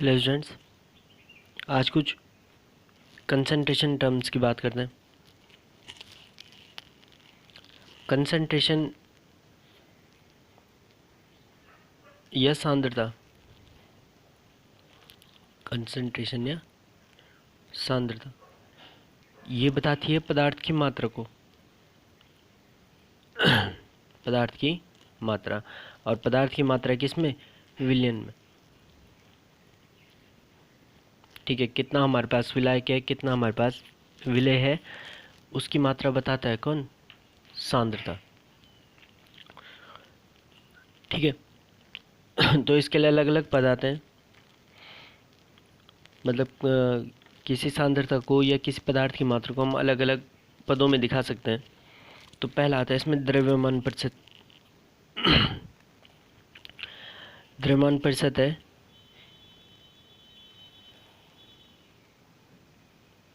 Hello students, आज कुछ concentration terms की बात करते हैं। कंसंट्रेशन या सांद्रता, कंसंट्रेशन या सांद्रता ये बताती है पदार्थ की मात्रा को, पदार्थ की मात्रा। और पदार्थ की मात्रा किसमें? विलयन में। ठीक है, कितना हमारे पास विलायक है, कितना हमारे पास विलय है, उसकी मात्रा बताता है कौन? सांद्रता। ठीक है, तो इसके लिए अलग अलग पद आते हैं। मतलब किसी सांद्रता को या किसी पदार्थ की मात्रा को हम अलग अलग पदों में दिखा सकते हैं। तो पहला आता है इसमें द्रव्यमान प्रतिशत। द्रव्यमान प्रतिशत है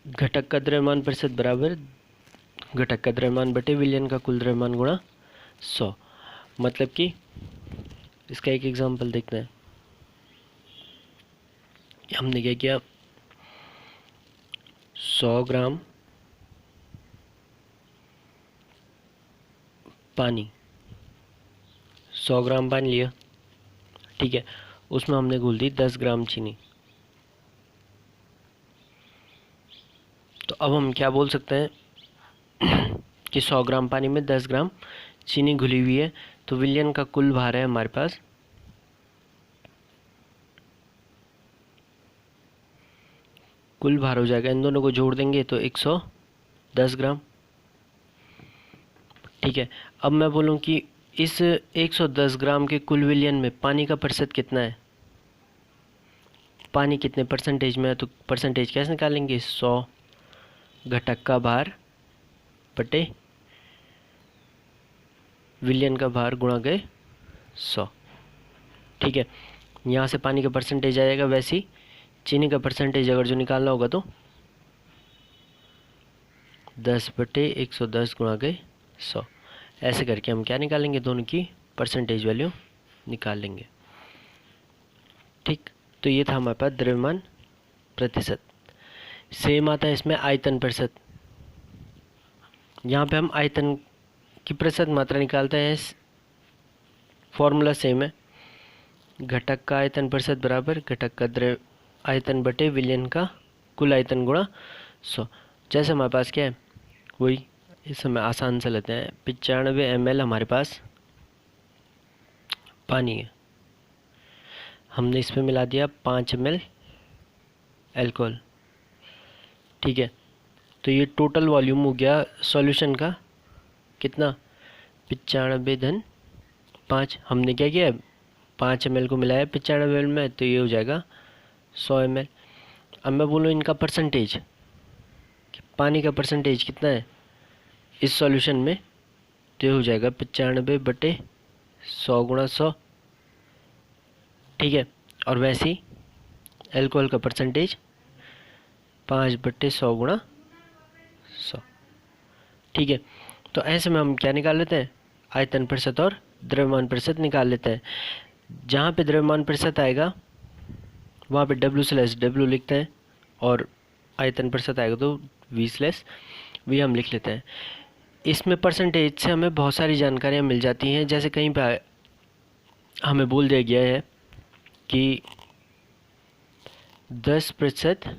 घटक का द्रव्यमान प्रतिशत बराबर घटक का द्रव्यमान बटे विलयन का कुल द्रव्यमान गुणा 100। मतलब कि इसका एक एग्जांपल देखते हैं। हमने क्या किया, 100 ग्राम पानी, 100 ग्राम पानी लिया। ठीक है, उसमें हमने घोल दी 10 ग्राम चीनी। तो अब हम क्या बोल सकते हैं कि 100 ग्राम पानी में 10 ग्राम चीनी घुली हुई है। तो विलयन का कुल भार है हमारे पास कुल भार हो जाएगा, इन दोनों को जोड़ देंगे तो 110 ग्राम। ठीक है, अब मैं बोलूँ कि इस 110 ग्राम के कुल विलयन में पानी का प्रतिशत कितना है, पानी कितने परसेंटेज में है। तो परसेंटेज कैसे निकालेंगे? 100 घटक का भार बटे विलयन का भार गुणा गए 100। ठीक है, यहाँ से पानी का परसेंटेज आ जाएगा। वैसे ही चीनी का परसेंटेज अगर जो निकालना होगा तो 10 बटे 110 गुणा गए 100। ऐसे करके हम क्या निकालेंगे, दोनों की परसेंटेज वैल्यू निकाल लेंगे। ठीक, तो ये था हमारे पास द्रव्यमान प्रतिशत। सेम आता है इसमें आयतन प्रतिशत। यहाँ पे हम आयतन की प्रतिशत मात्रा निकालते हैं। फॉर्मूला सेम है, घटक का आयतन प्रतिशत बराबर घटक का द्रव्य आयतन बटे विलयन का कुल आयतन गुणा 100। जैसे हमारे पास क्या है वही इस समय आसान से लेते हैं। 95 ml हमारे पास पानी है, हमने इसमें मिला दिया 5 ml अल्कोहल। ठीक है, तो ये टोटल वॉल्यूम हो गया सॉल्यूशन का कितना, 95 धन 5। हमने क्या किया, 5 ml को मिलाया 95 ml में, तो ये हो जाएगा 100 ml। अब मैं बोलूँ इनका परसेंटेज, पानी का परसेंटेज कितना है इस सॉल्यूशन में, तो ये हो जाएगा 95 बटे 100 गुणा 100। ठीक है, और वैसे ही अल्कोहल का परसेंटेज 5 बटे 100 गुणा 100। ठीक है, तो ऐसे में हम क्या निकाल लेते हैं, आयतन प्रतिशत और द्रव्यमान प्रतिशत निकाल लेते हैं। जहाँ पे द्रव्यमान प्रतिशत आएगा वहाँ पे W/W लिखते हैं, और आयतन प्रतिशत आएगा तो V/V हम लिख लेते हैं। इसमें परसेंटेज से हमें बहुत सारी जानकारियाँ मिल जाती हैं। जैसे कहीं पर हमें बोल दिया गया है कि 10%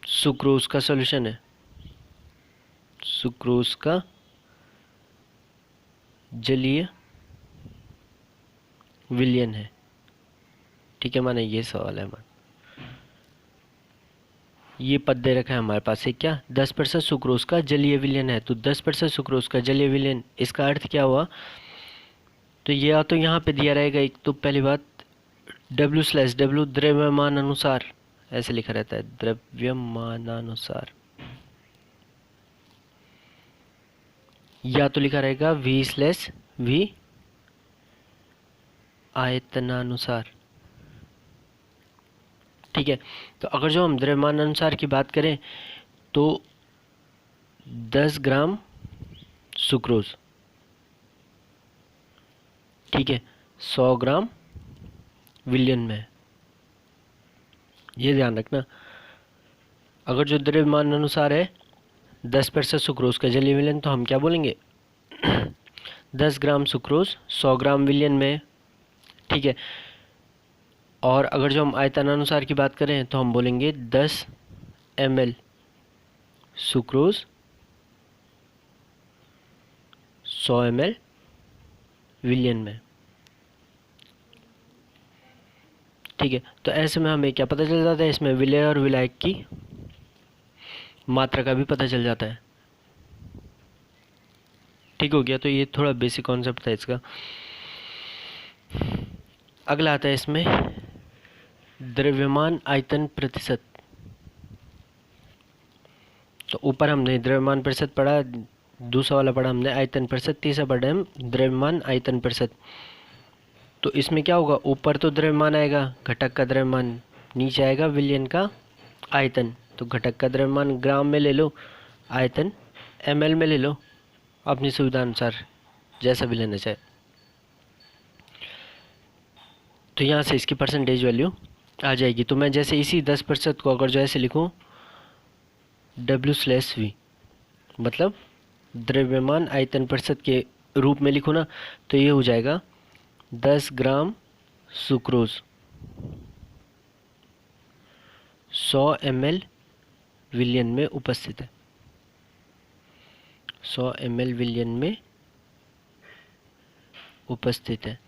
सुक्रोज का सॉल्यूशन है, सुक्रोज का जलीय विलयन है। ठीक है, माने ये सवाल है हमारा, ये पद दे रखा है हमारे पास से क्या, 10% सुक्रोज का जलीय विलयन है। तो 10% सुक्रोज का जलीय विलयन, इसका अर्थ क्या हुआ, तो ये या तो यहाँ पे दिया रहेगा एक, तो पहली बात W/W द्रव्यमान अनुसार ऐसे लिखा रहता है, द्रव्यमानानुसार, या तो लिखा रहेगा V/V आयतनानुसार। ठीक है, तो अगर जो हम द्रव्यमान अनुसार की बात करें तो 10 ग्राम सुक्रोज, ठीक है, 100 ग्राम विलियन में है, ये ध्यान रखना। अगर जो द्रव्यमान अनुसार है 10% सुक्रोज का जलीय विलयन, तो हम क्या बोलेंगे 10 ग्राम सुक्रोज 100 ग्राम विलयन में, ठीक है। और अगर जो हम आयतनानुसार की बात करें तो हम बोलेंगे 10 ml सुक्रोज 100 ml विलयन में, ठीक है। तो ऐसे में हमें क्या पता चल जाता है, इसमें विलेय और विलायक की मात्रा का भी पता चल जाता है, ठीक हो गया। तो ये थोड़ा बेसिक कॉन्सेप्ट था इसका। अगला आता है इसमें द्रव्यमान आयतन प्रतिशत। तो ऊपर हमने द्रव्यमान प्रतिशत पढ़ा, दूसरा वाला पढ़ा हमने आयतन प्रतिशत, तीसरा पढ़ा हम द्रव्यमान आयतन प्रतिशत। तो इसमें क्या होगा, ऊपर तो द्रव्यमान आएगा घटक का द्रव्यमान, नीचे आएगा विलयन का आयतन। तो घटक का द्रव्यमान ग्राम में ले लो, आयतन ml में ले लो, अपनी सुविधा अनुसार जैसा भी लेना चाहे। तो यहाँ से इसकी परसेंटेज वैल्यू आ जाएगी। तो मैं जैसे इसी 10% को अगर जो ऐसे लिखूँ W/V, मतलब द्रव्यमान आयतन प्रतिशत के रूप में लिखूँ ना, तो ये हो जाएगा 10 ग्राम सुक्रोज 100 ml विलयन में उपस्थित है, 100 ml विलयन में उपस्थित है,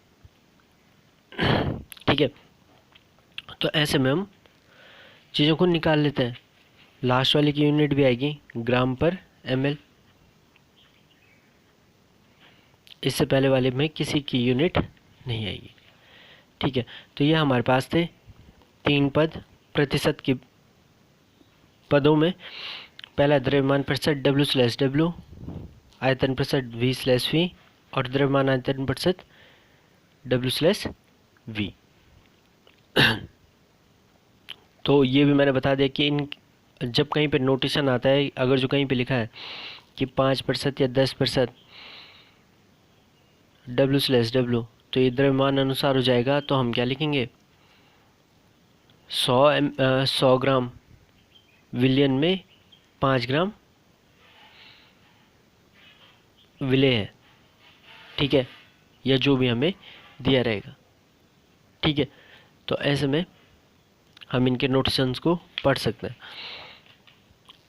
ठीक है। तो ऐसे में हम चीज़ों को निकाल लेते हैं। लास्ट वाले की यूनिट भी आएगी ग्राम पर ml, इससे पहले वाले में किसी की यूनिट नहीं आएगी, ठीक है। तो ये हमारे पास थे 3 पद प्रतिशत की पदों में। पहला द्रव्यमान प्रतिशत W/W, आयतन प्रतिशत V/V और द्रव्यमान आयतन प्रतिशत W/V। तो ये भी मैंने बता दिया कि इन जब कहीं पे नोटेशन आता है, अगर जो कहीं पे लिखा है कि 5% या 10% W/W, तो ये द्रव्यमान अनुसार हो जाएगा। तो हम क्या लिखेंगे 100 ग्राम विलयन में 5 ग्राम विलेय है, ठीक है, या जो भी हमें दिया रहेगा, ठीक है। तो ऐसे में हम इनके नोटेशंस को पढ़ सकते हैं।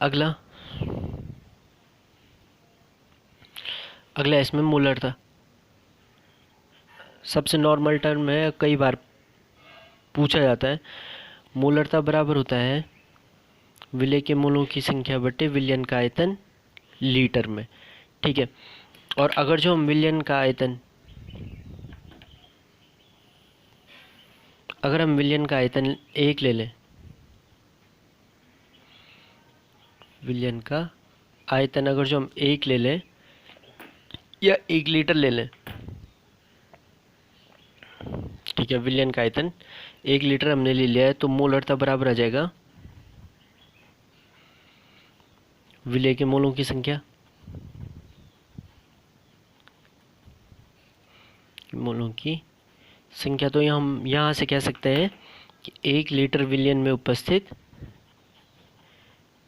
अगला इसमें मोलर था, सबसे नॉर्मल टर्म है, कई बार पूछा जाता है। मोलरता बराबर होता है विलेय के मोलों की संख्या बटे विलयन का आयतन लीटर में, ठीक है। और अगर जो हम विलयन का आयतन, अगर हम विलयन का आयतन 1 ले लें, विलयन का आयतन अगर जो हम 1 ले लें या 1 लीटर ले लें, ठीक है, विलयन का आयतन 1 लीटर हमने ले लिया है, तो मोलरता बराबर आ जाएगा विलेय के मोलों की संख्या, मोलों की संख्या। तो हम यहाँ से कह सकते हैं कि 1 लीटर विलयन में उपस्थित,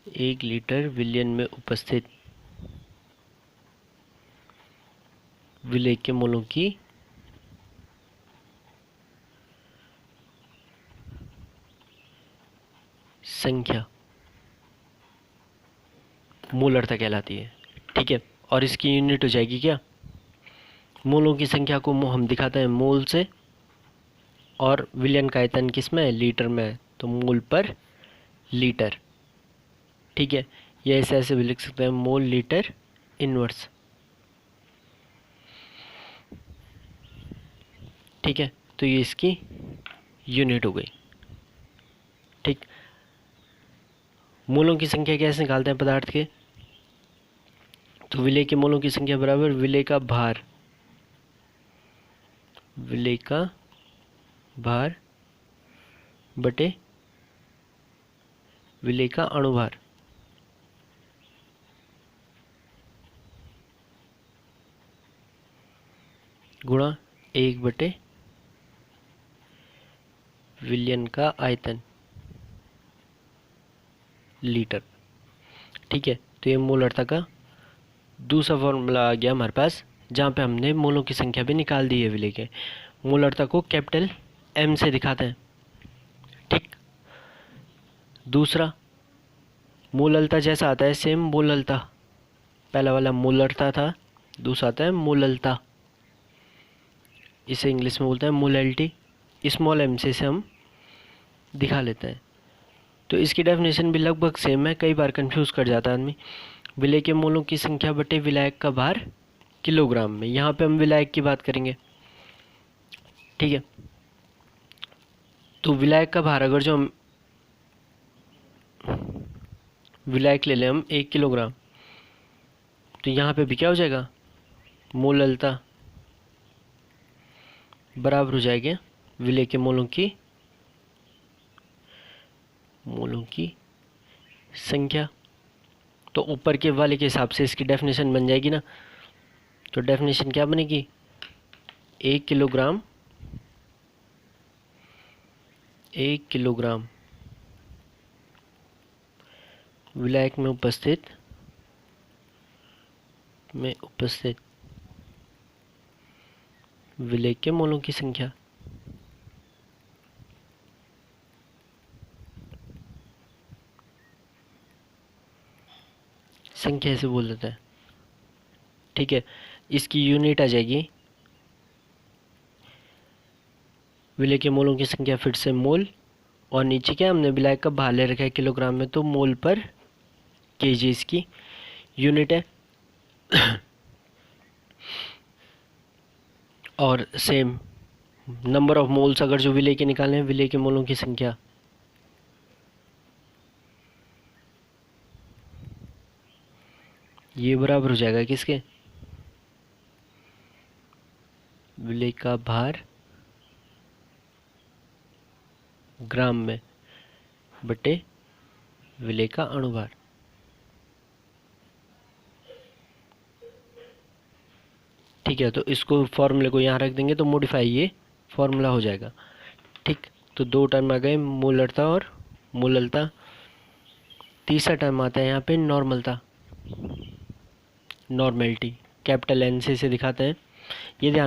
1 लीटर विलयन में उपस्थित विलेय के मोलों की संख्या मोलरता कहलाती है, ठीक है। और इसकी यूनिट हो जाएगी क्या, मोलों की संख्या को हम दिखाते हैं मोल से, और विलयन का आयतन किस में है, लीटर में है, तो मोल पर लीटर, ठीक है। या ऐसे भी लिख सकते हैं मोल लीटर इनवर्स, ठीक है। तो ये इसकी यूनिट हो गई, ठीक। मोलों की संख्या कैसे निकालते हैं पदार्थ के, तो विलेय के मोलों की संख्या बराबर विलेय का भार, विलेय का भार बटे विलेय का अणुभार, गुणा 1/10 विलयन का आयतन लीटर। ठीक है, तो ये मोलरता का दूसरा फॉर्मूला आ गया हमारे पास, जहाँ पे हमने मोलों की संख्या भी निकाल दी है विलय के। मोलरता को कैपिटल एम से दिखाते हैं। ठीक, दूसरा मोललता जैसा आता है सेम मोललता, पहला वाला मोलरता था, दूसरा आता है मोललता, इसे इंग्लिश में बोलते हैं मोलैलिटी। स्मॉल एम से इसे हम दिखा लेते हैं। तो इसकी डेफिनेशन भी लगभग सेम है, कई बार कंफ्यूज कर जाता है आदमी। विलय के मोलों की संख्या बटे विलायक का भार किलोग्राम में। यहाँ पे हम विलायक की बात करेंगे। ठीक है, तो विलायक का भार अगर जो हम विलायक ले लें हम 1 किलोग्राम, तो यहाँ पे भी क्या हो जाएगा, मोललता बराबर हो जाएगा विलय के मोलों की संख्या। तो ऊपर के वाले के हिसाब से इसकी डेफिनेशन बन जाएगी ना। तो डेफिनेशन क्या बनेगी, 1 किलोग्राम विलायक में उपस्थित विलय के मोलों की संख्या। संख्या ऐसे बोल देता है। ठीक है, इसकी यूनिट आ जाएगी विलय के मोलों की संख्या, फिर से मोल, और नीचे क्या हमने विलायक का भार ले रखा है किलोग्राम में, तो मोल पर केजी इसकी यूनिट है। और सेम नंबर ऑफ मोल्स अगर जो विलय के निकालने हैं, विलय के मोलों की संख्या, ये बराबर हो जाएगा किसके, विलय का भार ग्राम में बटे विलय का अणुभार। ठीक है, तो इसको फॉर्मूले को यहाँ रख देंगे तो मॉडिफाई ये फॉर्मूला हो जाएगा। ठीक, तो 2 टर्म आ गए, मोलरता और मोललता। तीसरा टर्म आता है यहाँ पे नॉर्मलता, नॉर्मेलिटी, कैपिटल एन से इसे दिखाते हैं। ये ध्यान